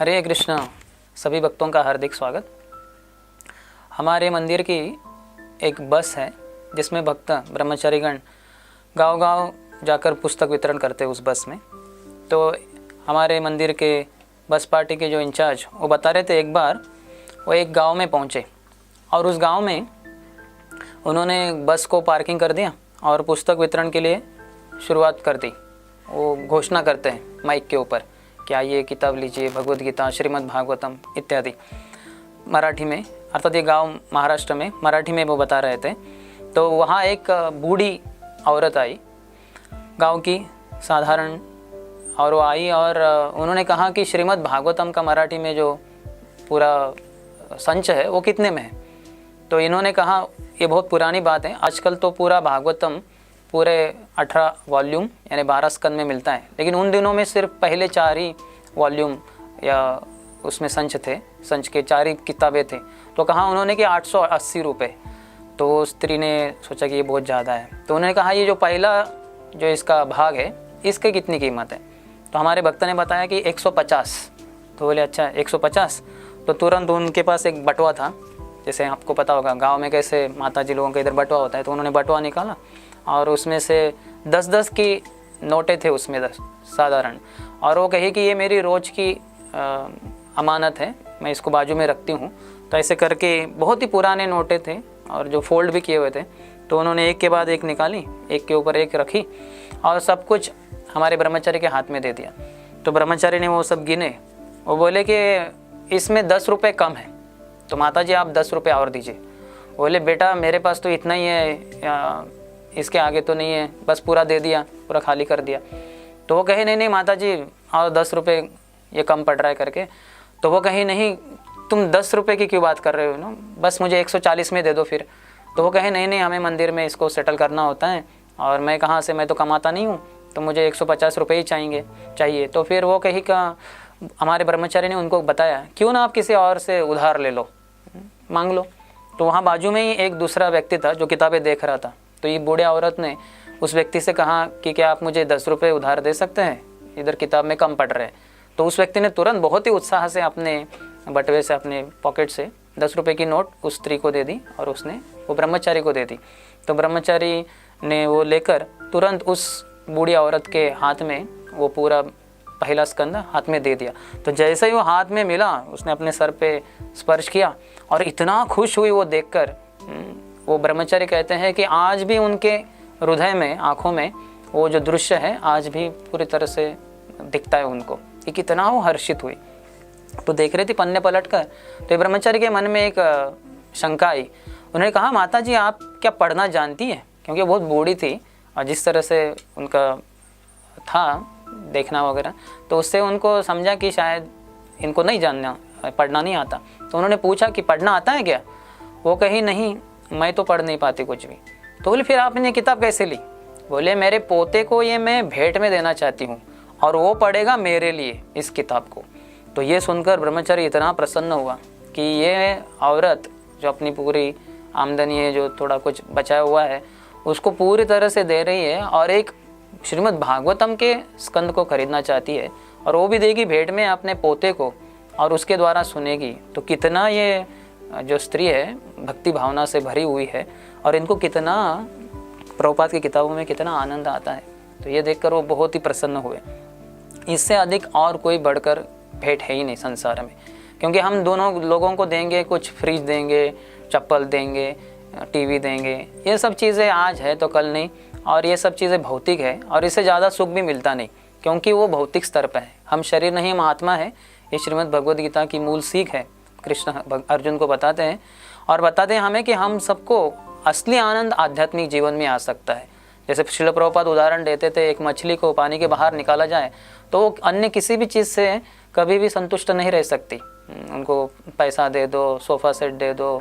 हरे कृष्ण। सभी भक्तों का हार्दिक स्वागत। हमारे मंदिर की एक बस है जिसमें भक्त ब्रह्मचारीगण गांव-गांव जाकर पुस्तक वितरण करते हैं उस बस में। तो हमारे मंदिर के बस पार्टी के जो इंचार्ज वो बता रहे थे, एक बार वो एक गांव में पहुंचे और उस गांव में उन्होंने बस को पार्किंग कर दिया और पुस्तक वितरण के लिए शुरुआत कर दी। वो घोषणा करते हैं माइक के ऊपर, क्या ये किताब लीजिए, भगवद गीता, श्रीमद् भागवतम इत्यादि मराठी में, अर्थात ये गांव महाराष्ट्र में, मराठी में वो बता रहे थे। तो वहाँ एक बूढ़ी औरत आई, गांव की साधारण, और वो आई और उन्होंने कहा कि श्रीमद् भागवतम का मराठी में जो पूरा संच है वो कितने में है। तो इन्होंने कहा ये बहुत पुरानी बात है, आजकल तो पूरा भागवतम पूरे 18 वॉल्यूम यानी 12 स्कंद में मिलता है, लेकिन उन दिनों में सिर्फ पहले 4 ही वॉल्यूम या उसमें संच थे, संच के 4 ही किताबें थे। तो कहा उन्होंने कि 880 रुपये। तो स्त्री ने सोचा कि ये बहुत ज़्यादा है, तो उन्होंने कहा ये जो पहला जो इसका भाग है इसके कितनी कीमत है। तो हमारे भक्त ने बताया कि 150। तो बोले अच्छा 150। तो तुरंत उनके पास एक बटुआ था, जैसे आपको पता होगा गांव में कैसे माता जी लोगों के इधर बटुआ होता है, तो उन्होंने बटुआ निकाला और उसमें से 10-10 की नोटें थे उसमें, 10 साधारण, और वो कही कि ये मेरी रोज़ की अमानत है, मैं इसको बाजू में रखती हूँ। तो ऐसे करके बहुत ही पुराने नोटें थे और जो फोल्ड भी किए हुए थे, तो उन्होंने एक के बाद एक निकाली, एक के ऊपर एक रखी और सब कुछ हमारे ब्रह्मचारी के हाथ में दे दिया। तो ब्रह्मचारी ने वो सब गिने, वो बोले कि इसमें 10 रुपये कम है, तो माता जी आप 10 रुपये और दीजिए। बोले बेटा मेरे पास तो इतना ही है, इसके आगे तो नहीं है, बस पूरा दे दिया, पूरा खाली कर दिया। तो वो कहे नहीं माता जी और 10 रुपये ये कम पड़ रहा है करके। तो वो कही नहीं तुम 10 रुपये की क्यों बात कर रहे हो ना, बस मुझे 140 में दे दो फिर। तो वो कहे नहीं हमें मंदिर में इसको सेटल करना होता है और मैं कहाँ से, मैं तो कमाता नहीं हूँ, तो मुझे 150 रुपये ही चाहिए। तो फिर वो कही का हमारे ब्रह्मचारी ने उनको बताया क्यों ना आप किसी और से उधार ले लो, मांग लो। तो वहाँ बाजू में ही एक दूसरा व्यक्ति था जो किताबें देख रहा था। तो ये बूढ़े औरत ने उस व्यक्ति से कहा कि क्या आप मुझे 10 रुपये उधार दे सकते हैं, इधर किताब में कम पड़ रहे हैं। तो उस व्यक्ति ने तुरंत बहुत ही उत्साह से अपने बटुए से, अपने पॉकेट से 10 रुपये की नोट उस स्त्री को दे दी और उसने वो ब्रह्मचारी को दे दी। तो ब्रह्मचारी ने वो लेकर तुरंत उस बूढ़ी औरत के हाथ में वो पूरा पहला स्कंद हाथ में दे दिया। तो जैसे ही वो हाथ में मिला, उसने अपने सर पे स्पर्श किया और इतना खुश हुई वो देखकर। वो ब्रह्मचारी कहते हैं कि आज भी उनके हृदय में, आँखों में वो जो दृश्य है आज भी पूरी तरह से दिखता है उनको कि कितना वो हर्षित हुई। तो देख रही थी पन्ने पलट कर, तो ब्रह्मचारी के मन में एक शंका आई। उन्होंने कहा माता जी आप क्या पढ़ना जानती है, क्योंकि बहुत बूढ़ी थी और जिस तरह से उनका था देखना वगैरह, तो उससे उनको समझा कि शायद इनको नहीं जानना, पढ़ना नहीं आता। तो उन्होंने पूछा कि पढ़ना आता है क्या। वो कही नहीं मैं तो पढ़ नहीं पाती कुछ भी। तो बोले फिर आपने ये किताब कैसे ली। बोले मेरे पोते को ये मैं भेंट में देना चाहती हूँ और वो पढ़ेगा मेरे लिए इस किताब को। तो ये सुनकर ब्रह्मचारी इतना प्रसन्न हुआ कि ये औरत जो अपनी पूरी आमदनी है, जो थोड़ा कुछ बचाया हुआ है, उसको पूरी तरह से दे रही है और एक श्रीमद् भागवतम के स्कंद को खरीदना चाहती है और वो भी देगी भेंट में अपने पोते को और उसके द्वारा सुनेगी। तो कितना ये जो स्त्री है भक्ति भावना से भरी हुई है और इनको कितना प्रभुपाद की किताबों में कितना आनंद आता है। तो ये देखकर वो बहुत ही प्रसन्न हुए। इससे अधिक और कोई बढ़कर भेंट है ही नहीं संसार में, क्योंकि हम दोनों लोगों को देंगे, कुछ फ्रिज देंगे, चप्पल देंगे, टीवी देंगे, ये सब चीज़ें आज है तो कल नहीं, और ये सब चीज़ें भौतिक है और इससे ज़्यादा सुख भी मिलता नहीं, क्योंकि वो भौतिक स्तर पर है। हम शरीर नहीं, हम आत्मा है। ये श्रीमद् भगवद गीता की मूल सीख है। कृष्ण अर्जुन को बताते हैं और बताते हैं हमें कि हम सबको असली आनंद आध्यात्मिक जीवन में आ सकता है। जैसे श्रील प्रभुपाद उदाहरण देते थे, एक मछली को पानी के बाहर निकाला जाए तो वो अन्य किसी भी चीज़ से कभी भी संतुष्ट नहीं रह सकती। उनको पैसा दे दो, सोफ़ा सेट दे दो,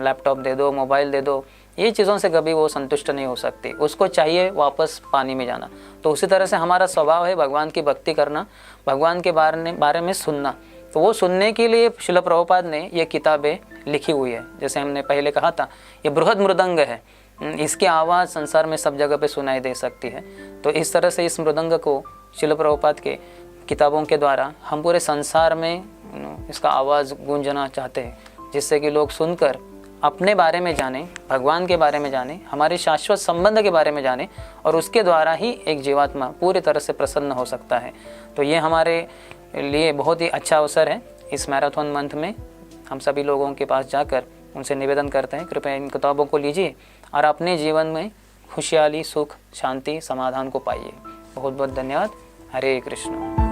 लैपटॉप दे दो, मोबाइल दे दो, ये चीज़ों से कभी वो संतुष्ट नहीं हो सकती, उसको चाहिए वापस पानी में जाना। तो उसी तरह से हमारा स्वभाव है भगवान की भक्ति करना, भगवान के बारे में सुनना। तो वो सुनने के लिए श्रील प्रभुपाद ने ये किताबें लिखी हुई है। जैसे हमने पहले कहा था, ये बृहद मृदंग है, इसकी आवाज़ संसार में सब जगह पे सुनाई दे सकती है। तो इस तरह से इस मृदंग को श्रील प्रभुपाद के किताबों के द्वारा हम पूरे संसार में इसका आवाज़ गूंजना चाहते हैं, जिससे कि लोग सुनकर अपने बारे में जानें, भगवान के बारे में जानें, हमारे शाश्वत संबंध के बारे में जानें, और उसके द्वारा ही एक जीवात्मा पूरी तरह से प्रसन्न हो सकता है। तो ये हमारे लिए बहुत ही अच्छा अवसर है। इस मैराथन मंथ में हम सभी लोगों के पास जाकर उनसे निवेदन करते हैं, कृपया इन किताबों को लीजिए और अपने जीवन में खुशहाली, सुख, शांति, समाधान को पाइए। बहुत बहुत धन्यवाद। हरे कृष्ण।